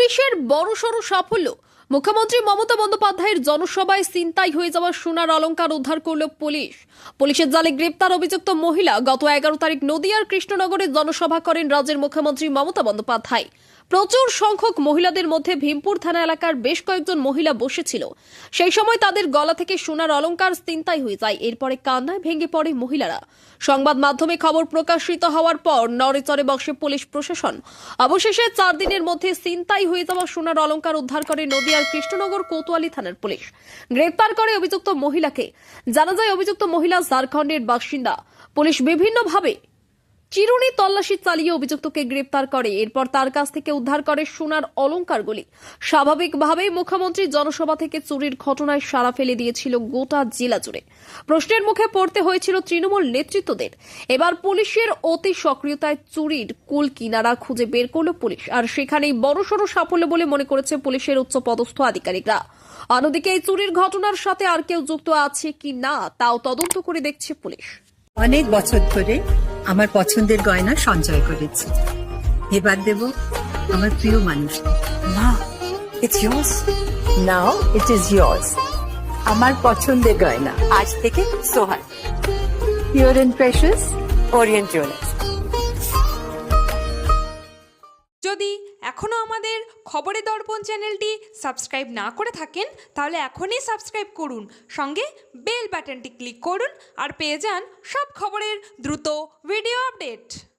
পুলিশের বড়সড় সাফল্য। মুখ্যমন্ত্রী মমতা বন্দ্যোপাধ্যায়ের জনসভায় ছিনতাই হয়ে যাওয়া সোনার অলংকার উদ্ধার করল পুলিশ। পুলিশের জালে গ্রেপ্তার অভিযুক্ত মহিলা। গত 11 তারিখ নদিয়ার কৃষ্ণনগরে জনসভা করেন রাজ্যের মুখ্যমন্ত্রী মমতা বন্দ্যোপাধ্যায়। প্রচুর সংখ্যক মহিলাদের মধ্যে ভীমপুর থানা এলাকার বেশ কয়েকজন মহিলা বসেছিল। সেই সময় তাদের গলা থেকে সোনার অলংকার ছিনতাই হয়ে যায়। এরপরে কান্নায় ভেঙে পড়ে মহিলারা। সংবাদ মাধ্যমে খবর প্রকাশিত হওয়ার পর নড়েচড়ে বসে পুলিশ প্রশাসন। অবশেষে 4 দিনের মধ্যে ছিনতাই হয়ে যাওয়া সোনার অলংকার উদ্ধার করে নদিয়ার কৃষ্ণনগর কোতোয়ালি থানার পুলিশ। গ্রেপ্তার করে অভিযুক্ত মহিলাকে। জানা যায় অভিযুক্ত মহিলা ঝাড়খণ্ডের বাসিন্দা। পুলিশ বিভিন্নভাবে চিরুনি তল্লাশি চালিয়ে অভিযুক্তকে গ্রেপ্তার করে। এরপর তার কাছ থেকে উদ্ধার করে সোনার অলংকারগুলি। স্বাভাবিকভাবেই মুখ্যমন্ত্রী জনসভা থেকে চুরির ঘটনায় সাড়া ফেলে দিয়েছিল গোটা জেলা জুড়ে। প্রশ্নের মুখে পড়তে হয়েছিল তৃণমূল নেতৃত্বদের। এবার পুলিশের অতি সক্রিয়তায় চুরির কুল কিনারা খুঁজে বের করল পুলিশ। আর সেখানেই বড়সড় সাফল্য বলে মনে করেছে পুলিশের উচ্চপদস্থ আধিকারিকরা। অন্যদিকে এই চুরির ঘটনার সাথে আর কেউ যুক্ত আছে কি না তাও তদন্ত করে দেখছে পুলিশ। অনেক বছর ধরে আমার পছন্দের গয়না সঞ্চয় করেছি। এবার দেব আমার প্রিয় মানুষ। মা, it's yours. Now it is yours. আমার পছন্দের গয়না আজ থেকে Sohan, pure and precious, Orient Jewellers. যদি এখনও আমাদের খবরের দর্পণ চ্যানেলটি সাবস্ক্রাইব না করে থাকেন তাহলে এখনই সাবস্ক্রাইব করুন, সঙ্গে বেল বাটনটি ক্লিক করুন আর পেয়ে যান সব খবরের দ্রুত ভিডিও আপডেট।